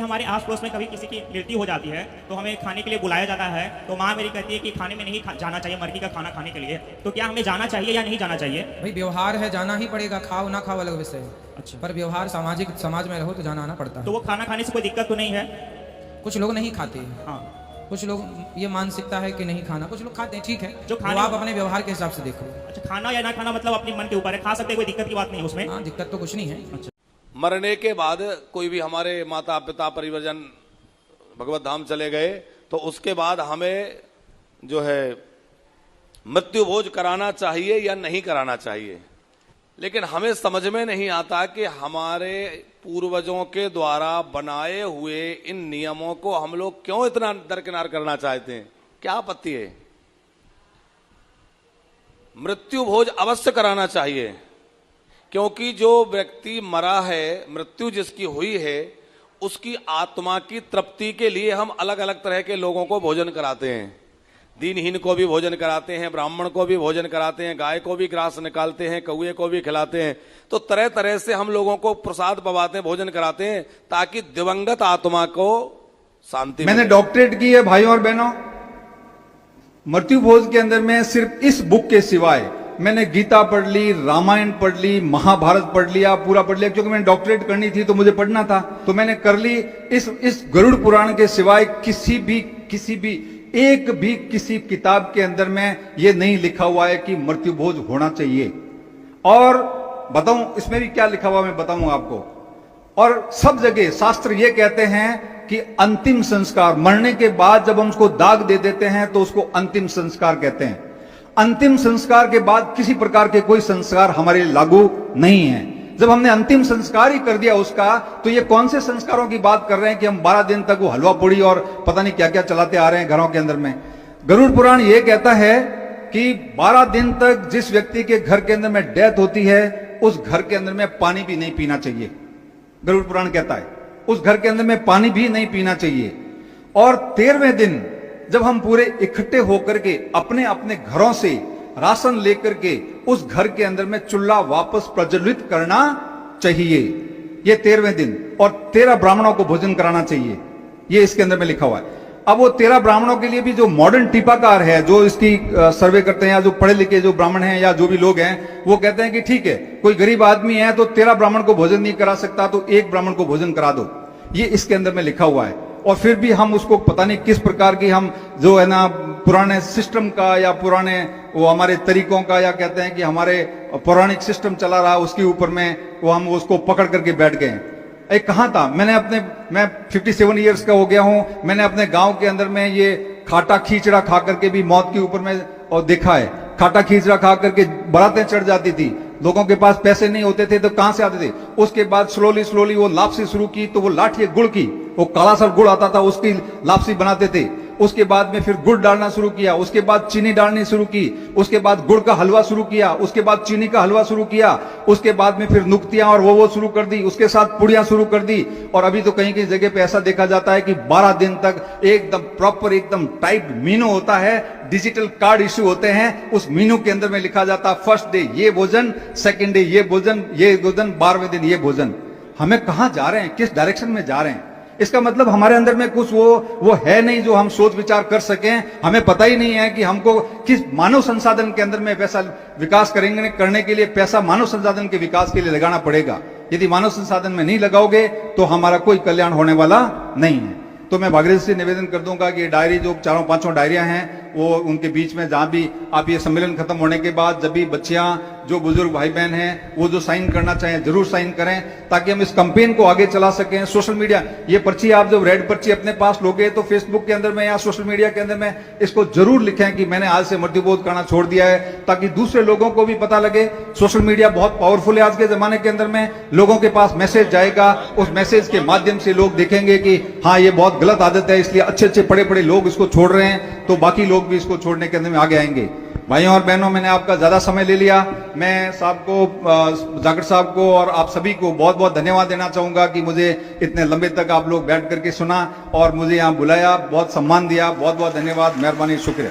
हमारे आस पड़ोस में कभी किसी की मृत्यु हो जाती है तो हमें खाने के लिए बुलाया जाता है, तो माँ मेरी कहती है कि खाने में नहीं जाना चाहिए मर्गी का खाना खाने के लिए। तो क्या हमें जाना चाहिए या नहीं जाना चाहिए? भाई व्यवहार है, जाना ही पड़ेगा, खाओ ना खाओ अलग विषय है। अच्छा, पर व्यवहार सामाजिक समाज में रहो तो जाना आना पड़ता तो है। वो खाना खाने से कोई दिक्कत तो नहीं है? कुछ लोग नहीं खाते हैं, हाँ, कुछ लोग ये मानसिकता है कि नहीं खाना, कुछ लोग खाते हैं, ठीक है, जो तो खाना आप अपने व्यवहार के हिसाब से देखो। अच्छा, खाना या ना खाना मतलब अपने मन के ऊपर है, खा सकते हैं, कोई दिक्कत की बात नहीं है उसमें। हाँ, दिक्कत तो कुछ नहीं है। अच्छा, मरने के बाद कोई भी हमारे माता पिता परिवारजन भगवत धाम चले गए तो उसके बाद हमें जो है मृत्यु भोज कराना चाहिए या नहीं कराना चाहिए। लेकिन हमें समझ में नहीं आता कि हमारे पूर्वजों के द्वारा बनाए हुए इन नियमों को हम लोग क्यों इतना दरकिनार करना चाहते हैं। क्या आपत्ति है? मृत्यु भोज अवश्य कराना चाहिए, क्योंकि जो व्यक्ति मरा है, मृत्यु जिसकी हुई है, उसकी आत्मा की तृप्ति के लिए हम अलग अलग तरह के लोगों को भोजन कराते हैं। दीनहीन को भी भोजन कराते हैं, ब्राह्मण को भी भोजन कराते हैं, गाय को भी ग्रास निकालते हैं, कौए को भी खिलाते हैं। तो तरह तरह से हम लोगों को प्रसाद पवाते हैं, भोजन कराते हैं, ताकि दिवंगत आत्मा को शांति। मैंने डॉक्टरेट की है भाइयों और बहनों। मृत्यु भोज के अंदर में सिर्फ इस बुक के सिवाय मैंने गीता पढ़ ली, रामायण पढ़ ली, महाभारत पढ़ लिया, पूरा पढ़ लिया, क्योंकि मैंने डॉक्टरेट करनी थी तो मुझे पढ़ना था, तो मैंने कर ली। इस गरुड़ पुराण के सिवाय किसी भी किसी किताब के अंदर में ये नहीं लिखा हुआ है कि मृत्यु भोज होना चाहिए। और बताऊं इसमें भी क्या लिखा हुआ, मैं बताऊंगा आपको। और सब जगह शास्त्र ये कहते हैं कि अंतिम संस्कार, मरने के बाद जब हम उसको दाग दे देते हैं तो उसको अंतिम संस्कार कहते हैं। अंतिम संस्कार के बाद किसी प्रकार के कोई संस्कार हमारे लिए लागू नहीं है। जब हमने अंतिम संस्कार ही कर दिया उसका, तो ये कौन से संस्कारों की बात कर रहे हैं कि हम 12 दिन तक वो हलवा पूड़ी और पता नहीं क्या क्या चलाते आ रहे हैं घरों के अंदर में। गरुड़ पुराण ये कहता है कि 12 दिन तक जिस व्यक्ति के घर के अंदर में डेथ होती है, उस घर के अंदर में पानी भी नहीं पीना चाहिए। गरुड़ पुराण कहता है उस घर के अंदर में पानी भी नहीं पीना चाहिए। और 13वें दिन जब हम पूरे इकट्ठे होकर के अपने अपने घरों से राशन लेकर के उस घर के अंदर में चूल्हा वापस प्रज्वलित करना चाहिए, ये 13वें दिन। और 13 ब्राह्मणों को भोजन कराना चाहिए, ये इसके अंदर में लिखा हुआ है। अब वो 13 ब्राह्मणों के लिए भी जो मॉडर्न टीपाकार है, जो इसकी सर्वे करते हैं, या जो पढ़े लिखे जो ब्राह्मण हैं या जो भी लोग हैं, वो कहते हैं कि ठीक है, कोई गरीब आदमी है तो 13 ब्राह्मण को भोजन नहीं करा सकता, तो एक ब्राह्मण को भोजन करा दो, ये इसके अंदर में लिखा हुआ है। और फिर भी हम उसको पता नहीं किस प्रकार की हम जो है ना पुराने सिस्टम का या पुराने वो हमारे तरीकों का, या कहते हैं कि हमारे पौराणिक सिस्टम चला रहा, उसके ऊपर में वो हम उसको पकड़ करके बैठ गए। एक कहाँ था, मैं 57 ईयर्स का हो गया हूं, मैंने अपने गांव के अंदर में ये खाटा खींचड़ा खा करके भी मौत के ऊपर में और देखा है। खाटा खींचड़ा खा करके बारातें चढ़ जाती थी, लोगों के पास पैसे नहीं होते थे तो कहां से आते थे। उसके बाद स्लोली वो लापसी शुरू की, तो वो लाठी गुड़ की, वो काला सा गुड़ आता था, उसकी लापसी बनाते थे। उसके बाद में फिर गुड़ डालना शुरू किया, उसके बाद चीनी डालनी शुरू की, उसके बाद गुड़ का हलवा शुरू किया, उसके बाद चीनी का हलवा शुरू किया, उसके बाद में फिर नुक्तियां और वो शुरू कर दी, उसके साथ पुड़ियां शुरू कर दी। और अभी तो कहीं कहीं जगह पे ऐसा देखा जाता है कि 12 दिन तक एकदम प्रॉपर, एकदम टाइप मीनू होता है, डिजिटल कार्ड इश्यू होते हैं, उस मीनू के अंदर में लिखा जाता है फर्स्ट डे ये भोजन, सेकेंड डे ये भोजन, 12वें दिन ये भोजन। हमें कहां जा रहे हैं, किस डायरेक्शन में जा रहे हैं? इसका मतलब हमारे अंदर में कुछ वो है नहीं जो हम सोच विचार कर सकें। हमें पता ही नहीं है कि हमको किस मानव संसाधन के अंदर में वैसा विकास करने के लिए पैसा मानव संसाधन के विकास के लिए लगाना पड़ेगा। यदि मानव संसाधन में नहीं लगाओगे तो हमारा कोई कल्याण होने वाला नहीं है। तो मैं भागीरथी से निवेदन कर दूंगा कि ये डायरी जो 4-5 डायरियां हैं, वो उनके बीच में जहां भी आप ये सम्मेलन खत्म होने के बाद जब भी बच्चियां, जो बुजुर्ग भाई बहन हैं, वो जो साइन करना चाहें जरूर साइन करें, ताकि हम इस कैंपेन को आगे चला सकें। सोशल मीडिया, ये पर्ची आप जब रेड पर्ची अपने पास लोगे तो फेसबुक के अंदर में या सोशल मीडिया के अंदर में इसको जरूर लिखें कि मैंने आज से मृत्यु भोज करना छोड़ दिया है, ताकि दूसरे लोगों को भी पता लगे। सोशल मीडिया बहुत पावरफुल है आज के जमाने के अंदर में, लोगों के पास मैसेज जाएगा, उस मैसेज के माध्यम से लोग देखेंगे कि हाँ ये बहुत गलत आदत है, इसलिए अच्छे बड़े लोग इसको छोड़ रहे हैं, तो बाकी लोग भी इसको छोड़ने के अंदर में आगे आएंगे। भाइयों और बहनों, मैंने आपका ज्यादा समय ले लिया। मैं साहब को, जाकिर साहब को और आप सभी को बहुत बहुत धन्यवाद देना चाहूंगा कि मुझे इतने लंबे तक आप लोग बैठ करके सुना और मुझे यहाँ बुलाया, बहुत सम्मान दिया। बहुत बहुत धन्यवाद, मेहरबानी, शुक्रिया।